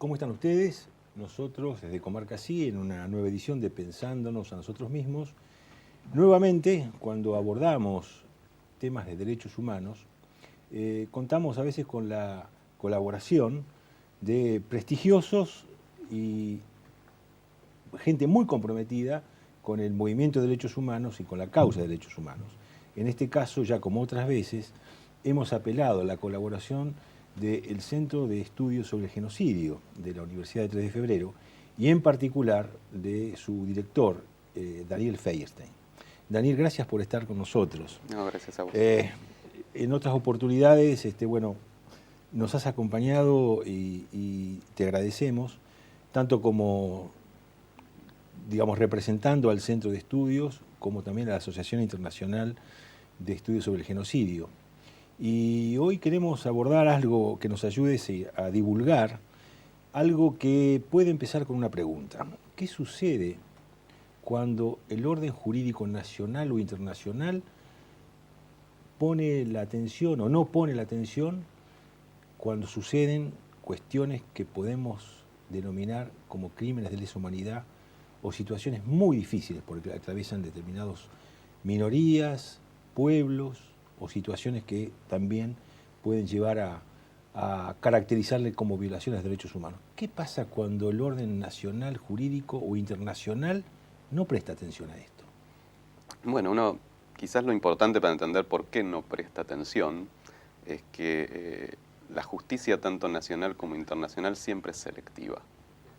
¿Cómo están ustedes? Nosotros, desde Comarca Sí, en una nueva edición de Pensándonos a nosotros mismos, nuevamente, cuando abordamos temas de derechos humanos, contamos a veces con la colaboración de prestigiosos y gente muy comprometida con el movimiento de derechos humanos y con la causa de derechos humanos. En este caso, ya como otras veces, hemos apelado a la colaboración del Centro de Estudios sobre el Genocidio de la Universidad de 3 de Febrero y en particular de su director, Daniel Feierstein. Daniel, gracias por estar con nosotros. No, gracias a vos. En otras oportunidades, bueno, nos has acompañado y te agradecemos, tanto como, digamos, representando al Centro de Estudios, como también a la Asociación Internacional de Estudios sobre el Genocidio. Y hoy queremos abordar algo que nos ayude a divulgar, algo que puede empezar con una pregunta. ¿Qué sucede cuando el orden jurídico nacional o internacional pone la atención o no pone la atención cuando suceden cuestiones que podemos denominar como crímenes de lesa humanidad o situaciones muy difíciles porque atraviesan determinadas minorías, pueblos o situaciones que también pueden llevar a caracterizarle como violaciones de derechos humanos? ¿Qué pasa cuando el orden nacional, jurídico o internacional no presta atención a esto? Bueno, quizás lo importante para entender por qué no presta atención es que la justicia tanto nacional como internacional siempre es selectiva.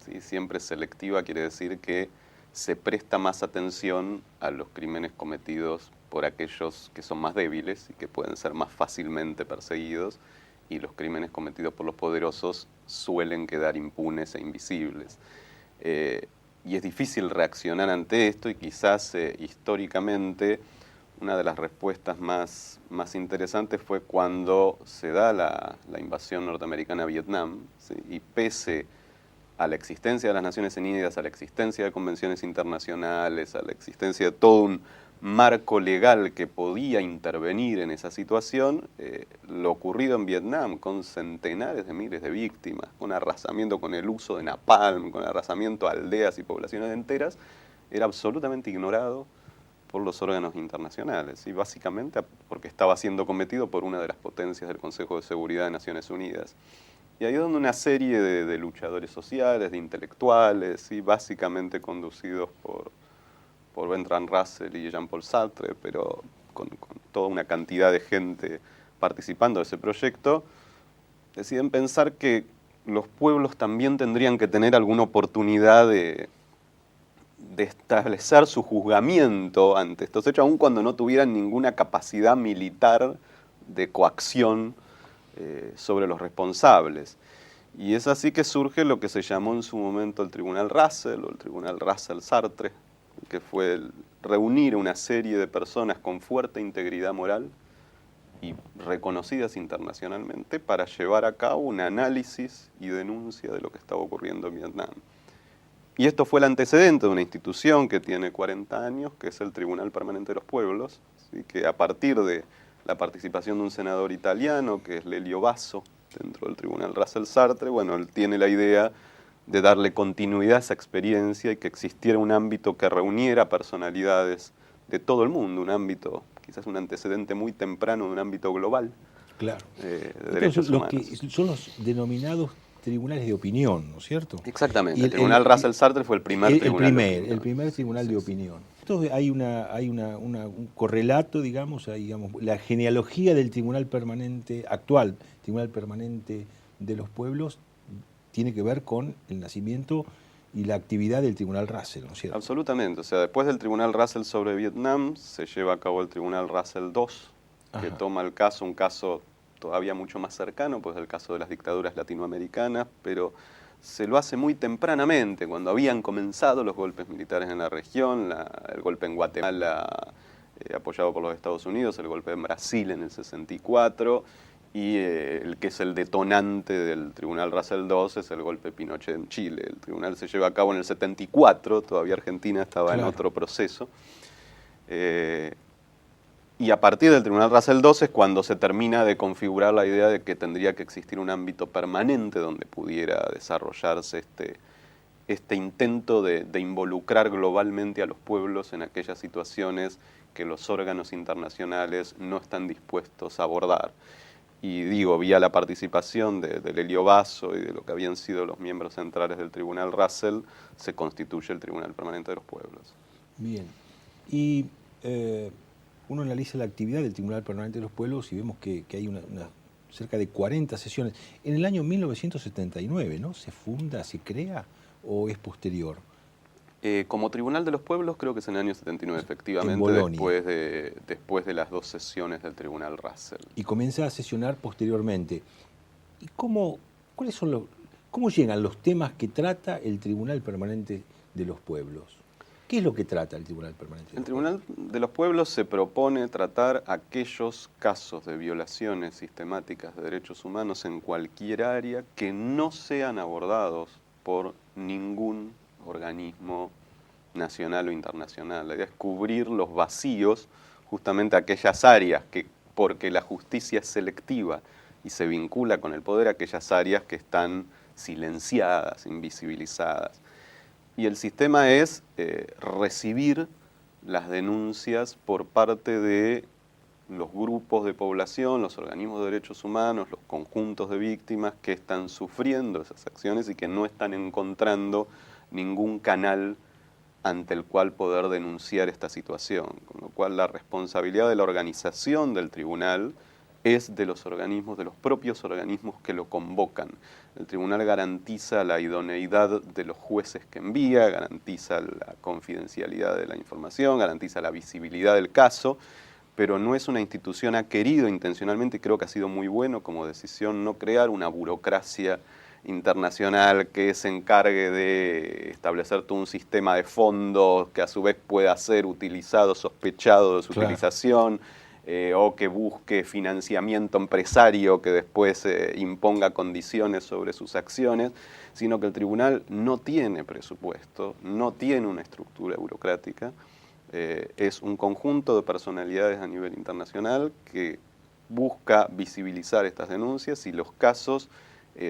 ¿Sí? Siempre es selectiva quiere decir que se presta más atención a los crímenes cometidos por aquellos que son más débiles y que pueden ser más fácilmente perseguidos, y los crímenes cometidos por los poderosos suelen quedar impunes e invisibles. Y es difícil reaccionar ante esto, y quizás históricamente una de las respuestas más interesantes fue cuando se da la invasión norteamericana a Vietnam, ¿sí? Y pese a la existencia de las Naciones Unidas, a la existencia de convenciones internacionales, a la existencia de todo un marco legal que podía intervenir en esa situación, lo ocurrido en Vietnam, con centenares de miles de víctimas, con arrasamiento, con el uso de napalm, con arrasamiento a aldeas y poblaciones enteras, era absolutamente ignorado por los órganos internacionales, y básicamente porque estaba siendo cometido por una de las potencias del Consejo de Seguridad de Naciones Unidas. Y ahí es donde una serie de luchadores sociales, de intelectuales, y básicamente conducidos por Bertrand Russell y Jean-Paul Sartre, pero con toda una cantidad de gente participando de ese proyecto, deciden pensar que los pueblos también tendrían que tener alguna oportunidad de establecer su juzgamiento ante estos hechos, aun cuando no tuvieran ninguna capacidad militar de coacción sobre los responsables. Y es así que surge lo que se llamó en su momento el Tribunal Russell o el Tribunal Russell-Sartre, que fue reunir una serie de personas con fuerte integridad moral y reconocidas internacionalmente para llevar a cabo un análisis y denuncia de lo que estaba ocurriendo en Vietnam. Y esto fue el antecedente de una institución que tiene 40 años, que es el Tribunal Permanente de los Pueblos, ¿sí? Que a partir de la participación de un senador italiano, que es Lelio Basso, dentro del Tribunal Russell-Sartre, bueno, él tiene la idea de darle continuidad a esa experiencia y que existiera un ámbito que reuniera personalidades de todo el mundo, un ámbito, quizás un antecedente muy temprano de un ámbito global, Claro. de Entonces, derechos los humanos. que son los denominados tribunales de opinión, ¿no es cierto? Exactamente, Y el Tribunal Russell-Sartre fue el primer tribunal de opinión. el primer tribunal de opinión. Entonces hay un correlato, digamos, la genealogía del tribunal permanente actual, Tribunal Permanente de los Pueblos, tiene que ver con el nacimiento y la actividad del Tribunal Russell, ¿no es cierto? Absolutamente, o sea, después del Tribunal Russell sobre Vietnam, se lleva a cabo el Tribunal Russell II, que toma el caso, un caso todavía mucho más cercano, pues el caso de las dictaduras latinoamericanas, pero se lo hace muy tempranamente, cuando habían comenzado los golpes militares en la región, el golpe en Guatemala apoyado por los Estados Unidos, el golpe en Brasil en el 64, y el que es el detonante del Tribunal Russell II es el golpe de Pinochet en Chile. El tribunal se lleva a cabo en el 74, todavía Argentina estaba en otro proceso. Y a partir del Tribunal Russell II es cuando se termina de configurar la idea de que tendría que existir un ámbito permanente donde pudiera desarrollarse este intento de involucrar globalmente a los pueblos en aquellas situaciones que los órganos internacionales no están dispuestos a abordar. Y digo, vía la participación de Lelio Basso y de lo que habían sido los miembros centrales del Tribunal Russell, se constituye el Tribunal Permanente de los Pueblos. Bien. Y uno analiza la actividad del Tribunal Permanente de los Pueblos y vemos que hay cerca de 40 sesiones. En el año 1979, ¿no? ¿Se funda, se crea o es posterior? Como Tribunal de los Pueblos creo que es en el año 79, efectivamente, después de las 2 sesiones del Tribunal Russell. Y comienza a sesionar posteriormente. ¿Y cómo llegan los temas que trata el Tribunal Permanente de los Pueblos? ¿Qué es lo que trata el Tribunal Permanente de los Pueblos? El Tribunal de los Pueblos se propone tratar aquellos casos de violaciones sistemáticas de derechos humanos en cualquier área que no sean abordados por ningún organismo nacional o internacional. La idea es cubrir los vacíos, justamente aquellas áreas que, porque la justicia es selectiva y se vincula con el poder, aquellas áreas que están silenciadas, invisibilizadas. Y el sistema es recibir las denuncias por parte de los grupos de población, los organismos de derechos humanos, los conjuntos de víctimas que están sufriendo esas acciones y que no están encontrando ningún canal ante el cual poder denunciar esta situación. Con lo cual la responsabilidad de la organización del tribunal es de los organismos, de los propios organismos que lo convocan. El tribunal garantiza la idoneidad de los jueces que envía, garantiza la confidencialidad de la información, garantiza la visibilidad del caso, pero no es una institución, ha querido intencionalmente, y creo que ha sido muy bueno como decisión, no crear una burocracia internacional que se encargue de establecer todo un sistema de fondos que a su vez pueda ser utilizado, sospechado de su utilización, o que busque financiamiento empresario que después imponga condiciones sobre sus acciones, sino que el tribunal no tiene presupuesto, no tiene una estructura burocrática, es un conjunto de personalidades a nivel internacional que busca visibilizar estas denuncias y los casos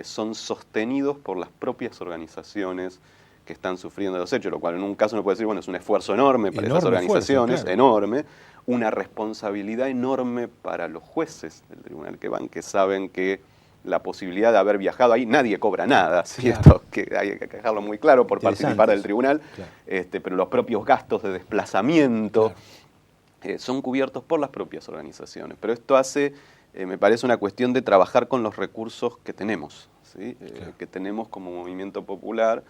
son sostenidos por las propias organizaciones que están sufriendo los hechos, lo cual en un caso uno puede decir, bueno, es un esfuerzo enorme para esas organizaciones, enorme, una responsabilidad enorme para los jueces del tribunal que van, que saben que la posibilidad de haber viajado ahí, nadie cobra nada, ¿sí? Esto que hay que dejarlo muy claro por participar del tribunal, pero los propios gastos de desplazamiento son cubiertos por las propias organizaciones. Pero esto hace, me parece, una cuestión de trabajar con los recursos que tenemos, ¿sí? Que tenemos como movimiento popular,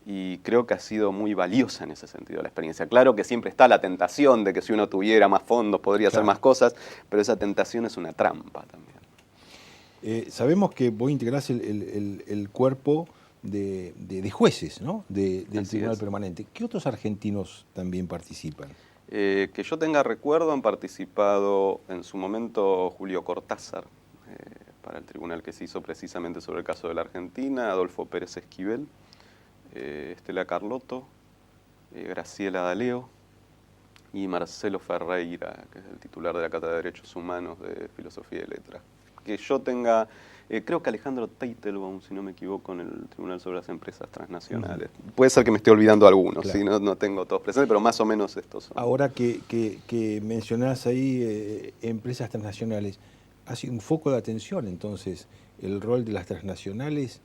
y creo que ha sido muy valiosa en ese sentido la experiencia. Claro que siempre está la tentación de que si uno tuviera más fondos podría hacer más cosas, pero esa tentación es una trampa también. Sabemos que vos integrás el cuerpo de jueces, ¿no? del Tribunal Permanente. ¿Qué otros argentinos también participan? Que yo tenga recuerdo, han participado en su momento Julio Cortázar, para el tribunal que se hizo precisamente sobre el caso de la Argentina, Adolfo Pérez Esquivel, Estela Carlotto, Graciela D'Aleo y Marcelo Ferreira, que es el titular de la Cátedra de Derechos Humanos de Filosofía y Letras. Que yo tenga, creo que Alejandro Teitelbaum, si no me equivoco, en el Tribunal sobre las Empresas Transnacionales. Puede ser que me esté olvidando algunos, ¿sí? No tengo todos presentes, pero más o menos estos son. Ahora que mencionás ahí empresas transnacionales, ha sido un foco de atención entonces el rol de las transnacionales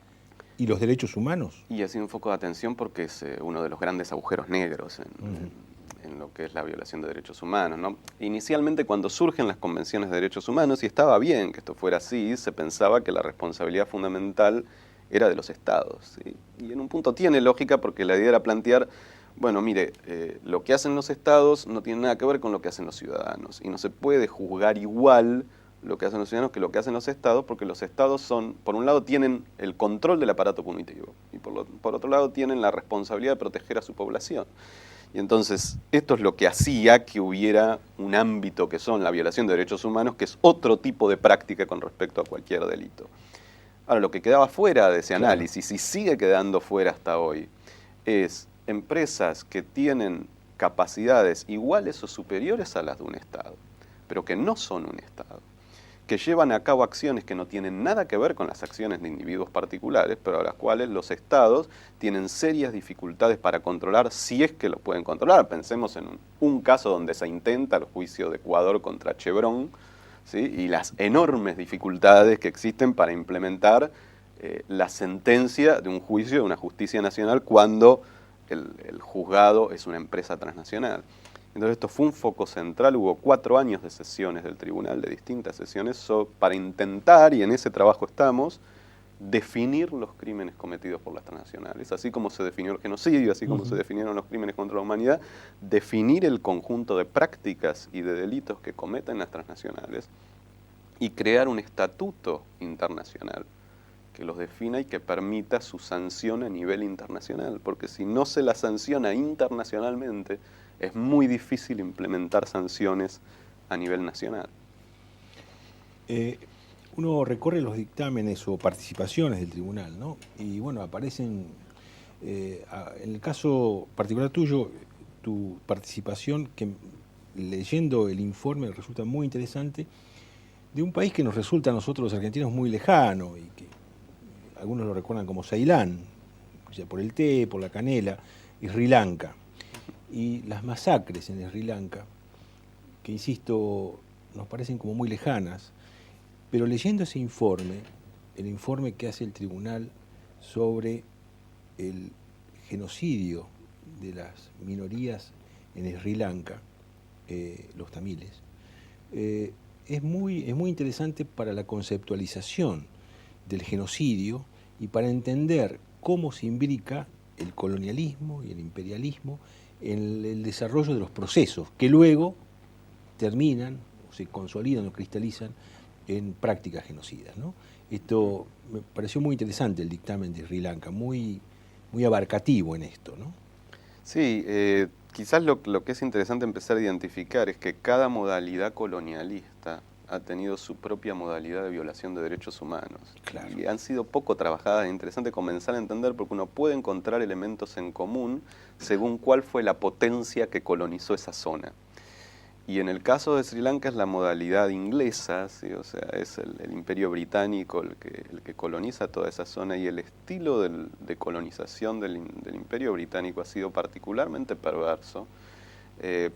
y los derechos humanos. Y ha sido un foco de atención porque es uno de los grandes agujeros negros en lo que es la violación de derechos humanos, ¿no? Inicialmente, cuando surgen las convenciones de derechos humanos, y estaba bien que esto fuera así, se pensaba que la responsabilidad fundamental era de los estados, ¿sí? Y en un punto tiene lógica, porque la idea era plantear, bueno, mire, lo que hacen los estados no tiene nada que ver con lo que hacen los ciudadanos, y no se puede juzgar igual lo que hacen los ciudadanos que lo que hacen los estados, porque los estados son, por un lado, tienen el control del aparato punitivo, y por otro lado tienen la responsabilidad de proteger a su población. Y entonces esto es lo que hacía que hubiera un ámbito que son la violación de derechos humanos, que es otro tipo de práctica con respecto a cualquier delito. Ahora, lo que quedaba fuera de ese análisis, y sigue quedando fuera hasta hoy, es empresas que tienen capacidades iguales o superiores a las de un Estado, pero que no son un Estado, que llevan a cabo acciones que no tienen nada que ver con las acciones de individuos particulares, pero a las cuales los estados tienen serias dificultades para controlar, si es que lo pueden controlar. Pensemos en un caso donde se intenta el juicio de Ecuador contra Chevron, ¿sí? Y las enormes dificultades que existen para implementar la sentencia de un juicio de una justicia nacional cuando el juzgado es una empresa transnacional. Entonces esto fue un foco central, hubo 4 años de sesiones del tribunal, de distintas sesiones, para intentar, y en ese trabajo estamos, definir los crímenes cometidos por las transnacionales, así como se definió el genocidio, así como se definieron los crímenes contra la humanidad, definir el conjunto de prácticas y de delitos que cometen las transnacionales y crear un estatuto internacional que los defina y que permita su sanción a nivel internacional, porque si no se la sanciona internacionalmente, es muy difícil implementar sanciones a nivel nacional. Uno recorre los dictámenes o participaciones del tribunal, ¿no? Y bueno, aparecen, en el caso particular tuyo, tu participación, que leyendo el informe resulta muy interesante, de un país que nos resulta a nosotros los argentinos muy lejano y que algunos lo recuerdan como Ceilán, o sea, por el té, por la canela, y Sri Lanka. Y las masacres en Sri Lanka, que insisto, nos parecen como muy lejanas, pero leyendo ese informe, el informe que hace el tribunal sobre el genocidio de las minorías en Sri Lanka, los tamiles, es muy interesante para la conceptualización del genocidio y para entender cómo se imbrica el colonialismo y el imperialismo en el desarrollo de los procesos que luego terminan, o se consolidan o cristalizan en prácticas genocidas, ¿no? Esto me pareció muy interesante, el dictamen de Sri Lanka, muy abarcativo en esto, ¿no? Sí, quizás lo que es interesante empezar a identificar es que cada modalidad colonialista ha tenido su propia modalidad de violación de derechos humanos. Claro. Y han sido poco trabajadas. Es interesante comenzar a entender porque uno puede encontrar elementos en común según cuál fue la potencia que colonizó esa zona. Y en el caso de Sri Lanka es la modalidad inglesa, ¿sí? O sea, es el imperio británico el que coloniza toda esa zona, y el estilo de colonización del imperio británico ha sido particularmente perverso,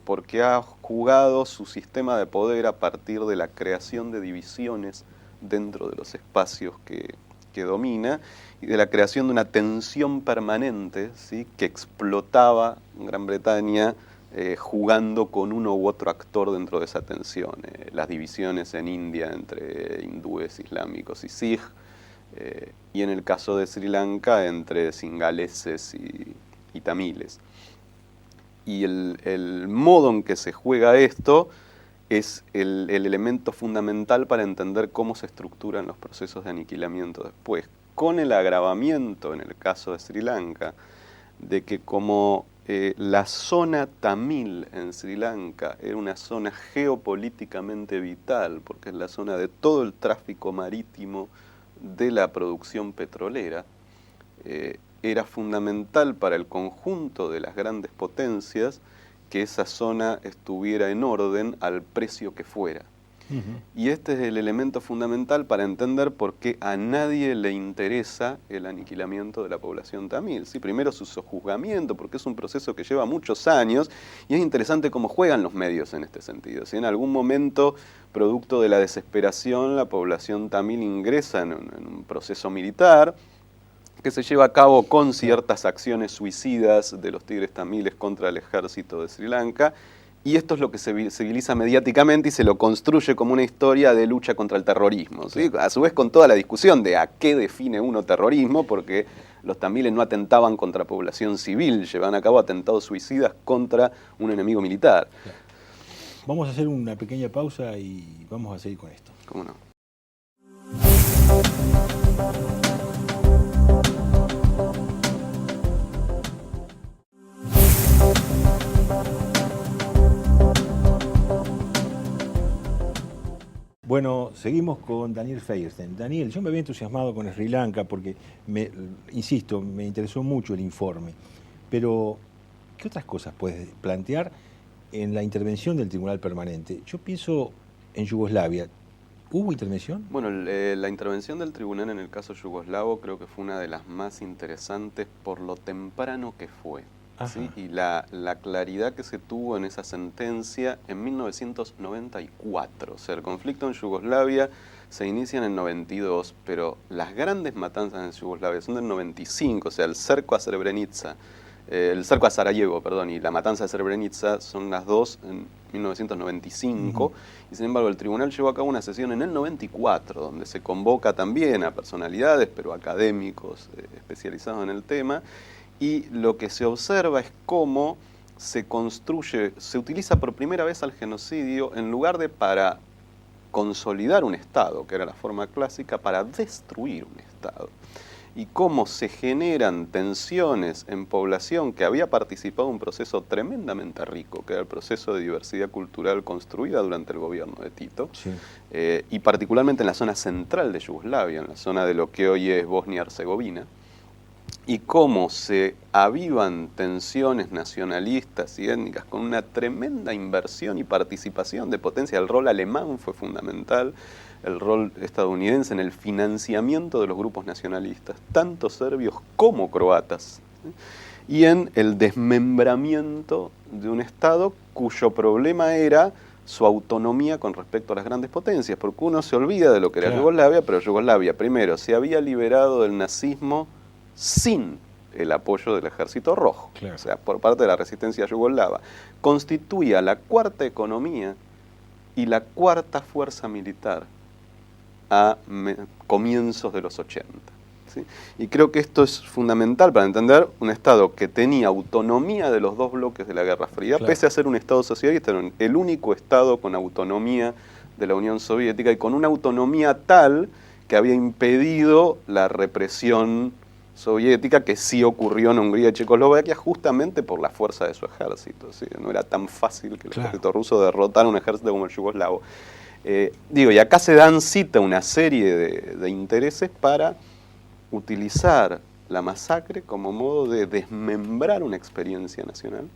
porque ha jugado su sistema de poder a partir de la creación de divisiones dentro de los espacios que domina y de la creación de una tensión permanente, ¿sí? Que explotaba Gran Bretaña jugando con uno u otro actor dentro de esa tensión. Las divisiones en India entre hindúes, islámicos y Sikh, y en el caso de Sri Lanka entre singaleses y tamiles. Y el modo en que se juega esto es el elemento fundamental para entender cómo se estructuran los procesos de aniquilamiento después, con el agravamiento en el caso de Sri Lanka, de que como la zona tamil en Sri Lanka era una zona geopolíticamente vital, porque es la zona de todo el tráfico marítimo de la producción petrolera, era fundamental para el conjunto de las grandes potencias que esa zona estuviera en orden al precio que fuera. Y este es el elemento fundamental para entender por qué a nadie le interesa el aniquilamiento de la población tamil. ¿Sí? Primero su sojuzgamiento, porque es un proceso que lleva muchos años, y es interesante cómo juegan los medios en este sentido. ¿Sí? En algún momento, producto de la desesperación, la población tamil ingresa en un proceso militar, que se lleva a cabo con ciertas acciones suicidas de los tigres tamiles contra el ejército de Sri Lanka, y esto es lo que se civiliza mediáticamente y se lo construye como una historia de lucha contra el terrorismo, ¿sí? A su vez con toda la discusión de a qué define uno terrorismo, porque los tamiles no atentaban contra población civil, llevaban a cabo atentados suicidas contra un enemigo militar. Vamos a hacer una pequeña pausa y vamos a seguir con esto. ¿Cómo no? Bueno, seguimos con Daniel Feierstein. Daniel, yo me había entusiasmado con Sri Lanka porque, insisto, me interesó mucho el informe. Pero, ¿qué otras cosas puedes plantear en la intervención del Tribunal Permanente? Yo pienso en Yugoslavia, ¿hubo intervención? Bueno, la intervención del tribunal en el caso yugoslavo creo que fue una de las más interesantes por lo temprano que fue. ¿Sí? Y la claridad que se tuvo en esa sentencia en 1994. O sea, el conflicto en Yugoslavia se inicia en el 92, pero las grandes matanzas en Yugoslavia son del 95, o sea, el cerco a Srebrenica, el cerco a Sarajevo, perdón, y la matanza de Srebrenica son las dos en 1995, y sin embargo el tribunal llevó a cabo una sesión en el 94, donde se convoca también a personalidades, pero académicos especializados en el tema, y lo que se observa es cómo se construye, se utiliza por primera vez al genocidio en lugar de para consolidar un Estado, que era la forma clásica, para destruir un Estado. Y cómo se generan tensiones en población que había participado en un proceso tremendamente rico, que era el proceso de diversidad cultural construida durante el gobierno de Tito, sí. Y particularmente en la zona central de Yugoslavia, en la zona de lo que hoy es Bosnia-Herzegovina, y cómo se avivan tensiones nacionalistas y étnicas con una tremenda inversión y participación de potencia. El rol alemán fue fundamental, el rol estadounidense en el financiamiento de los grupos nacionalistas, tanto serbios como croatas, ¿sí? Y en el desmembramiento de un Estado cuyo problema era su autonomía con respecto a las grandes potencias, porque uno se olvida de lo que era Yugoslavia, pero Yugoslavia, primero, se había liberado del nazismo sin el apoyo del Ejército Rojo, o sea, por parte de la resistencia yugoslava. Constituía la cuarta economía y la cuarta fuerza militar a comienzos de los 80. ¿Sí? Y creo que esto es fundamental para entender un Estado que tenía autonomía de los dos bloques de la Guerra Fría, pese a ser un Estado socialista, era el único Estado con autonomía de la Unión Soviética y con una autonomía tal que había impedido la represión soviética, que sí ocurrió en Hungría y Checoslovaquia justamente por la fuerza de su ejército. ¿Sí? No era tan fácil que el ejército ruso derrotara un ejército como el yugoslavo. Y acá se dan cita una serie de intereses para utilizar la masacre como modo de desmembrar una experiencia nacional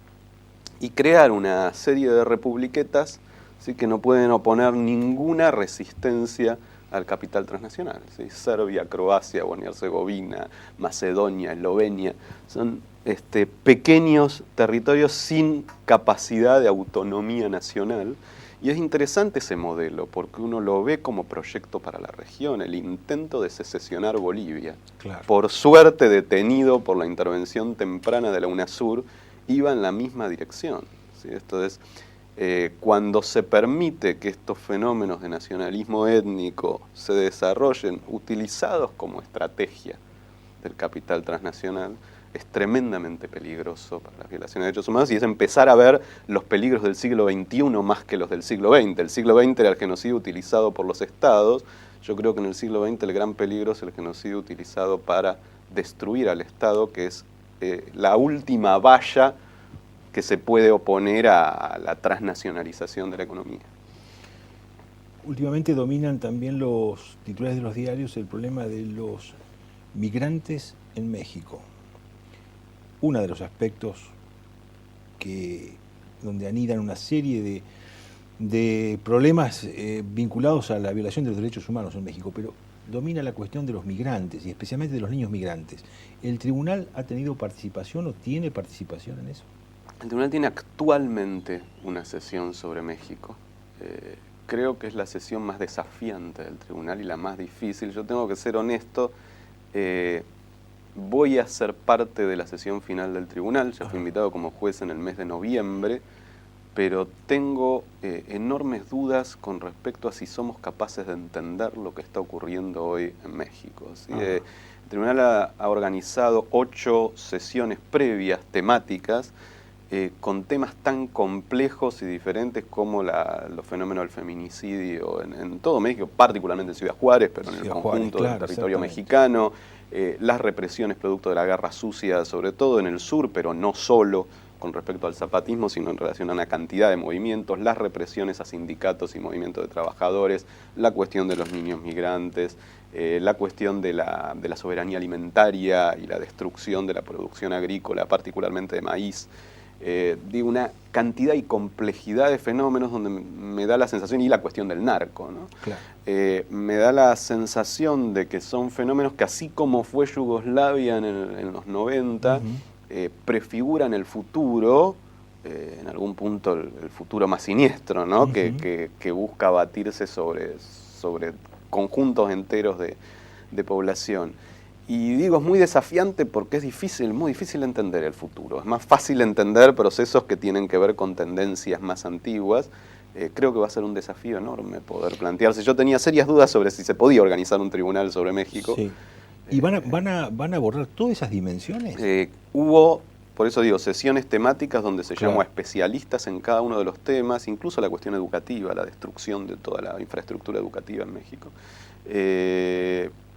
y crear una serie de republiquetas, ¿sí? Que no pueden oponer ninguna resistencia al capital transnacional. ¿Sí? Serbia, Croacia, Bosnia-Herzegovina, Macedonia, Eslovenia, son pequeños territorios sin capacidad de autonomía nacional. Y es interesante ese modelo, porque uno lo ve como proyecto para la región, el intento de secesionar Bolivia. Por suerte, detenido por la intervención temprana de la UNASUR, iba en la misma dirección. ¿Sí? Esto es, cuando se permite que estos fenómenos de nacionalismo étnico se desarrollen utilizados como estrategia del capital transnacional, es tremendamente peligroso para las violaciones de derechos humanos y es empezar a ver los peligros del siglo XXI más que los del siglo XX. El siglo XX era el genocidio utilizado por los estados. Yo creo que en el siglo XX el gran peligro es el genocidio utilizado para destruir al Estado, que es la última valla que se puede oponer a la transnacionalización de la economía. Últimamente dominan también los titulares de los diarios el problema de los migrantes en México. Uno de los aspectos donde anidan una serie de problemas vinculados a la violación de los derechos humanos en México, pero domina la cuestión de los migrantes y especialmente de los niños migrantes. ¿El tribunal ha tenido participación o tiene participación en eso? El tribunal tiene actualmente una sesión sobre México. Creo que es la sesión más desafiante del tribunal y la más difícil. Yo tengo que ser honesto, voy a ser parte de la sesión final del tribunal, ya fui invitado como juez en el mes de noviembre, pero tengo enormes dudas con respecto a si somos capaces de entender lo que está ocurriendo hoy en México. ¿Sí? El tribunal ha organizado 8 sesiones previas temáticas con temas tan complejos y diferentes como los fenómenos del feminicidio en todo México, particularmente en Ciudad Juárez, pero en el conjunto del territorio mexicano, las represiones producto de la guerra sucia, sobre todo en el sur, pero no solo con respecto al zapatismo, sino en relación a una cantidad de movimientos, las represiones a sindicatos y movimientos de trabajadores, la cuestión de los niños migrantes, la cuestión de la soberanía alimentaria y la destrucción de la producción agrícola, particularmente de maíz. digo, una cantidad y complejidad de fenómenos donde me da la sensación, y la cuestión del narco, ¿no? Claro. Me da la sensación de que son fenómenos que, así como fue Yugoslavia en los 90, prefiguran el futuro, en algún punto el futuro más siniestro, ¿no? Que busca abatirse sobre conjuntos enteros de población. Y digo, es muy desafiante porque es difícil, muy difícil entender el futuro. Es más fácil entender procesos que tienen que ver con tendencias más antiguas. Creo que va a ser un desafío enorme poder plantearse. Yo tenía serias dudas sobre si se podía organizar un tribunal sobre México. Sí. ¿Y van a abordar todas esas dimensiones? Hubo, por eso digo, sesiones temáticas donde se Claro. llamó a especialistas en cada uno de los temas, incluso la cuestión educativa, la destrucción de toda la infraestructura educativa en México,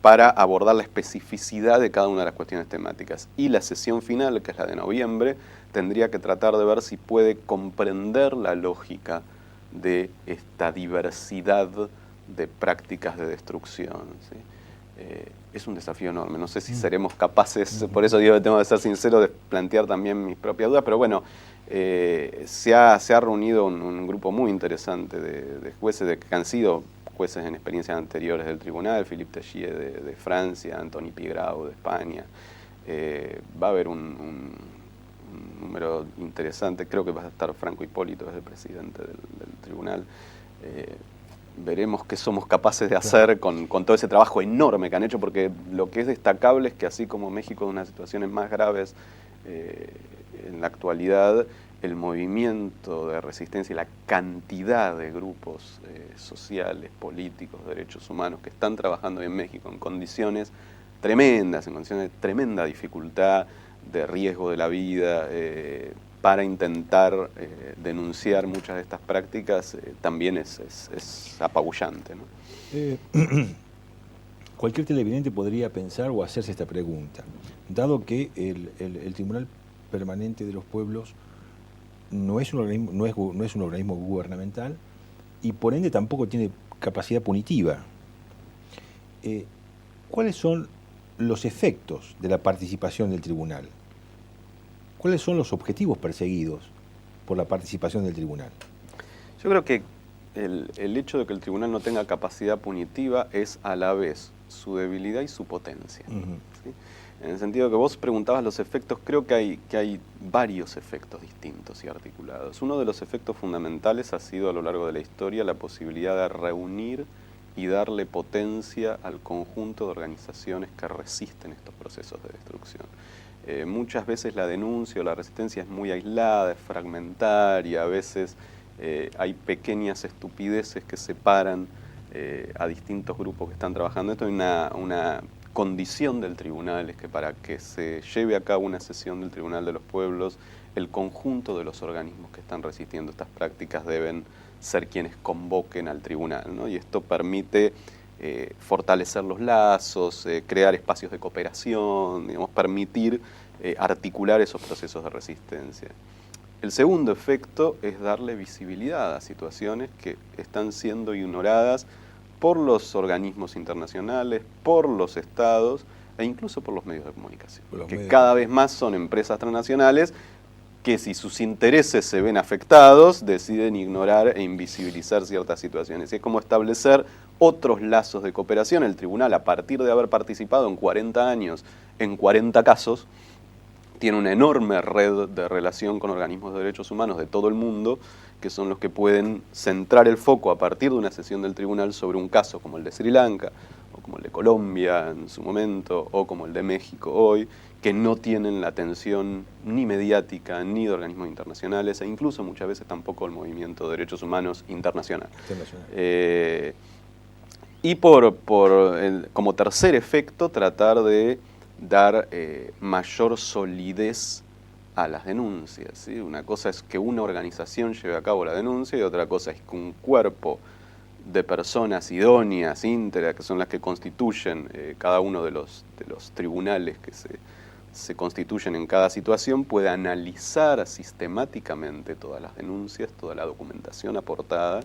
para abordar la especificidad de cada una de las cuestiones temáticas. Y la sesión final, que es la de noviembre, tendría que tratar de ver si puede comprender la lógica de esta diversidad de prácticas de destrucción, ¿sí? Es un desafío enorme. No sé si seremos capaces, por eso digo que tengo que ser sincero, de plantear también mis propias dudas, pero bueno, se ha reunido un grupo muy interesante de jueces que han sido jueces en experiencias anteriores del tribunal, Philippe Techier de Francia, Antoni Pigrau de España. Va a haber un número interesante, creo que va a estar Franco Hipólito, es el presidente del tribunal. Veremos qué somos capaces de hacer con todo ese trabajo enorme que han hecho, porque lo que es destacable es que, así como México es una de las situaciones más graves en la actualidad, el movimiento de resistencia y la cantidad de grupos sociales, políticos, de derechos humanos que están trabajando en México en condiciones tremendas, en condiciones de tremenda dificultad, de riesgo de la vida, para intentar denunciar muchas de estas prácticas, también es apabullante, ¿no? Cualquier televidente podría pensar o hacerse esta pregunta. Dado que el Tribunal Permanente de los Pueblos no es un organismo gubernamental y por ende tampoco tiene capacidad punitiva, ¿cuáles son los efectos de la participación del tribunal? ¿Cuáles son los objetivos perseguidos por la participación del tribunal? Yo creo que el hecho de que el tribunal no tenga capacidad punitiva es a la vez su debilidad y su potencia. ¿Sí? En el sentido que vos preguntabas los efectos, creo que hay varios efectos distintos y articulados. Uno de los efectos fundamentales ha sido, a lo largo de la historia, la posibilidad de reunir y darle potencia al conjunto de organizaciones que resisten estos procesos de destrucción. Muchas veces la denuncia o la resistencia es muy aislada, es fragmentaria, a veces hay pequeñas estupideces que separan a distintos grupos que están trabajando. Esto es una condición del tribunal, es que para que se lleve a cabo una sesión del Tribunal de los Pueblos, el conjunto de los organismos que están resistiendo estas prácticas deben ser quienes convoquen al tribunal, ¿no? Y esto permite fortalecer los lazos, crear espacios de cooperación, digamos, permitir articular esos procesos de resistencia. El segundo efecto es darle visibilidad a situaciones que están siendo ignoradas por los organismos internacionales, por los estados e incluso por los medios de comunicación, que cada vez más son empresas transnacionales que, si sus intereses se ven afectados, deciden ignorar e invisibilizar ciertas situaciones. Y es como establecer otros lazos de cooperación. El tribunal, a partir de haber participado en 40 años en 40 casos, tiene una enorme red de relación con organismos de derechos humanos de todo el mundo, que son los que pueden centrar el foco a partir de una sesión del tribunal sobre un caso como el de Sri Lanka, o como el de Colombia en su momento, o como el de México hoy, que no tienen la atención ni mediática ni de organismos internacionales, e incluso muchas veces tampoco el movimiento de derechos humanos internacional. Y como tercer efecto, tratar de dar mayor solidez a las denuncias, ¿sí? Una cosa es que una organización lleve a cabo la denuncia y otra cosa es que un cuerpo de personas idóneas, íntegras, que son las que constituyen cada uno de los tribunales que se constituyen en cada situación, pueda analizar sistemáticamente todas las denuncias, toda la documentación aportada,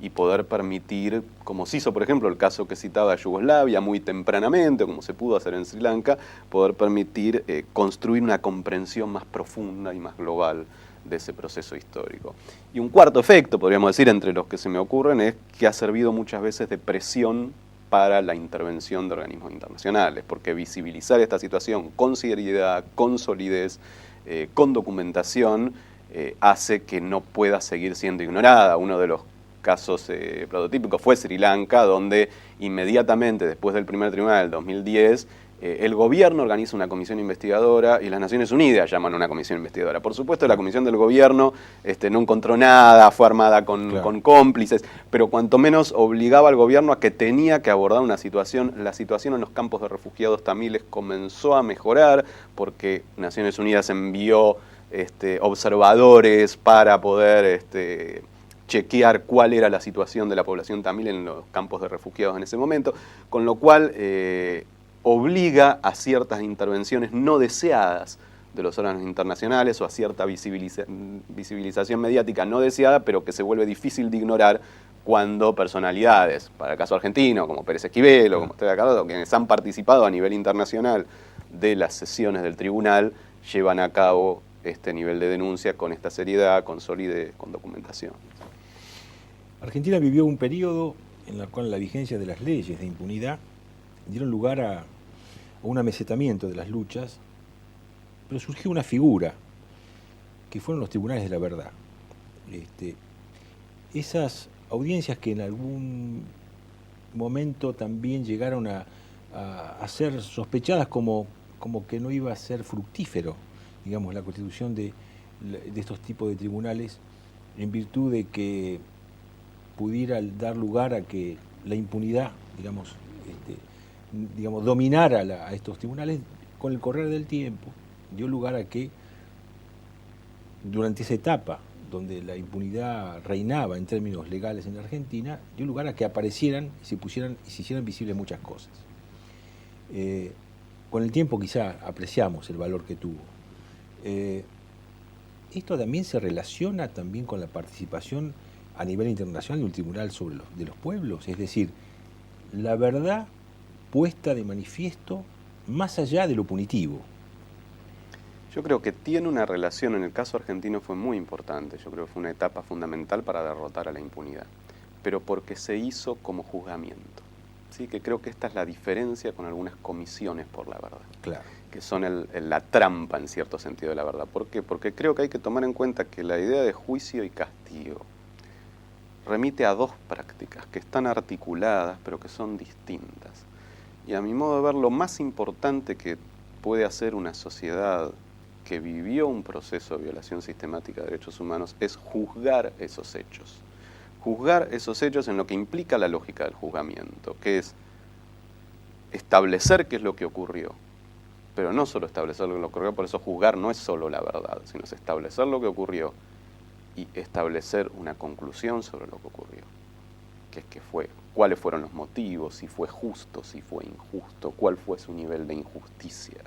y poder permitir, como se hizo por ejemplo el caso que citaba Yugoslavia muy tempranamente, o como se pudo hacer en Sri Lanka, poder permitir construir una comprensión más profunda y más global de ese proceso histórico. Y un cuarto efecto, podríamos decir, entre los que se me ocurren, es que ha servido muchas veces de presión para la intervención de organismos internacionales, porque visibilizar esta situación con seriedad, con solidez, con documentación, hace que no pueda seguir siendo ignorada. Uno de los casos prototípicos fue Sri Lanka, donde inmediatamente después del primer tribunal del 2010, el gobierno organiza una comisión investigadora y las Naciones Unidas llaman a una comisión investigadora. Por supuesto, la comisión del gobierno no encontró nada, fue armada con cómplices, pero cuanto menos obligaba al gobierno a que tenía que abordar una situación. La situación en los campos de refugiados tamiles comenzó a mejorar porque Naciones Unidas envió observadores para poder chequear cuál era la situación de la población tamil en los campos de refugiados en ese momento, con lo cual obliga a ciertas intervenciones no deseadas de los órganos internacionales o a cierta visibilización mediática no deseada, pero que se vuelve difícil de ignorar cuando personalidades, para el caso argentino, como Pérez Esquivel o como Estrella Carlotto, quienes han participado a nivel internacional de las sesiones del tribunal, llevan a cabo este nivel de denuncia con esta seriedad, con solidez, con documentación. Argentina vivió un periodo en el cual la vigencia de las leyes de impunidad dieron lugar a un amesetamiento de las luchas, pero surgió una figura, que fueron los tribunales de la verdad. Esas audiencias que en algún momento también llegaron a ser sospechadas como que no iba a ser fructífero, digamos, la constitución de estos tipos de tribunales, en virtud de que pudiera dar lugar a que la impunidad, digamos, dominara a estos tribunales. Con el correr del tiempo dio lugar a que durante esa etapa donde la impunidad reinaba en términos legales en la Argentina, dio lugar a que aparecieran y se hicieran visibles muchas cosas. Con el tiempo quizá apreciamos el valor que tuvo. Esto también se relaciona también con la participación a nivel internacional de un tribunal de los pueblos, es decir, la verdad puesta de manifiesto más allá de lo punitivo. Yo creo que tiene una relación, en el caso argentino fue muy importante, yo creo que fue una etapa fundamental para derrotar a la impunidad, pero porque se hizo como juzgamiento, ¿sí? Que creo que esta es la diferencia con algunas comisiones por la verdad, claro, que son la trampa en cierto sentido de la verdad. ¿Por qué? Porque creo que hay que tomar en cuenta que la idea de juicio y castigo remite a dos prácticas que están articuladas pero que son distintas. Y a mi modo de ver, lo más importante que puede hacer una sociedad que vivió un proceso de violación sistemática de derechos humanos es juzgar esos hechos. Juzgar esos hechos en lo que implica la lógica del juzgamiento, que es establecer qué es lo que ocurrió, pero no solo establecer lo que ocurrió, por eso juzgar no es solo la verdad, sino es establecer lo que ocurrió y establecer una conclusión sobre lo que ocurrió, que es que fue, cuáles fueron los motivos, si fue justo, si fue injusto, cuál fue su nivel de injusticia.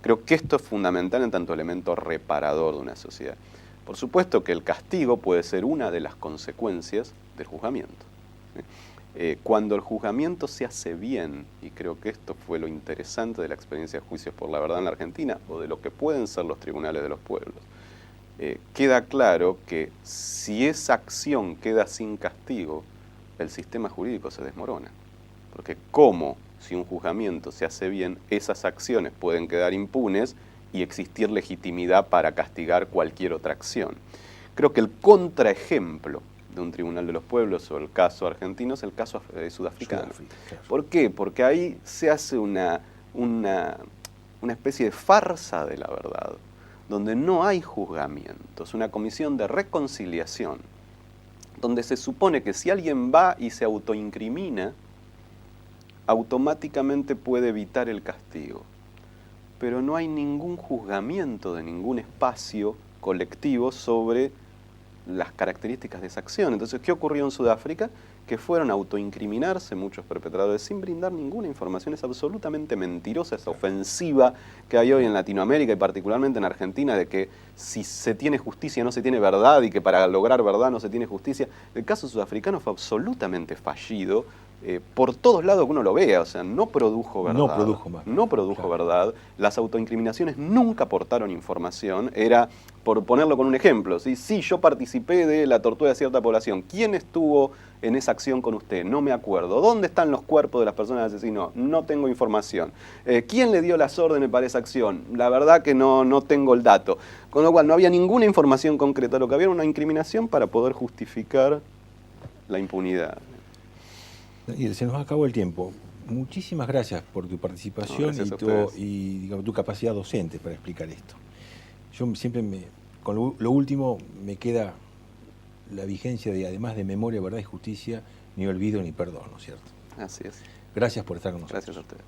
Creo que esto es fundamental en tanto elemento reparador de una sociedad. Por supuesto que el castigo puede ser una de las consecuencias del juzgamiento. Cuando el juzgamiento se hace bien, y creo que esto fue lo interesante de la experiencia de juicios por la verdad en la Argentina, o de lo que pueden ser los tribunales de los pueblos, queda claro que si esa acción queda sin castigo, el sistema jurídico se desmorona. Porque ¿cómo, si un juzgamiento se hace bien, esas acciones pueden quedar impunes y existir legitimidad para castigar cualquier otra acción? Creo que el contraejemplo de un tribunal de los pueblos o el caso argentino es el caso sudafricano. Claro. ¿Por qué? Porque ahí se hace una especie de farsa de la verdad, donde no hay juzgamientos, una comisión de reconciliación, donde se supone que si alguien va y se autoincrimina, automáticamente puede evitar el castigo. Pero no hay ningún juzgamiento de ningún espacio colectivo sobre las características de esa acción. Entonces, ¿qué ocurrió en Sudáfrica? Que fueron a autoincriminarse muchos perpetradores sin brindar ninguna información. Es absolutamente mentirosa esa ofensiva que hay hoy en Latinoamérica y particularmente en Argentina de que si se tiene justicia no se tiene verdad y que para lograr verdad no se tiene justicia. El caso sudafricano fue absolutamente fallido por todos lados que uno lo vea, o sea, no produjo verdad. No produjo más. No produjo Claro. verdad. Las autoincriminaciones nunca aportaron información. Era, por ponerlo con un ejemplo, ¿sí? Sí, yo participé de la tortura de cierta población. ¿Quién estuvo en esa acción con usted? No me acuerdo. ¿Dónde están los cuerpos de las personas asesinas? No tengo información. ¿Quién le dio las órdenes para esa acción? La verdad que no tengo el dato. Con lo cual no había ninguna información concreta. Lo que había era una incriminación para poder justificar la impunidad. Y se nos acabó el tiempo. Muchísimas gracias por tu participación Gracias a ustedes. y digamos, tu capacidad docente para explicar esto. Yo siempre, con lo último, me queda la vigencia de, además de memoria, verdad y justicia, ni olvido ni perdón, ¿no es cierto? Así es. Gracias por estar con nosotros. Gracias a ustedes.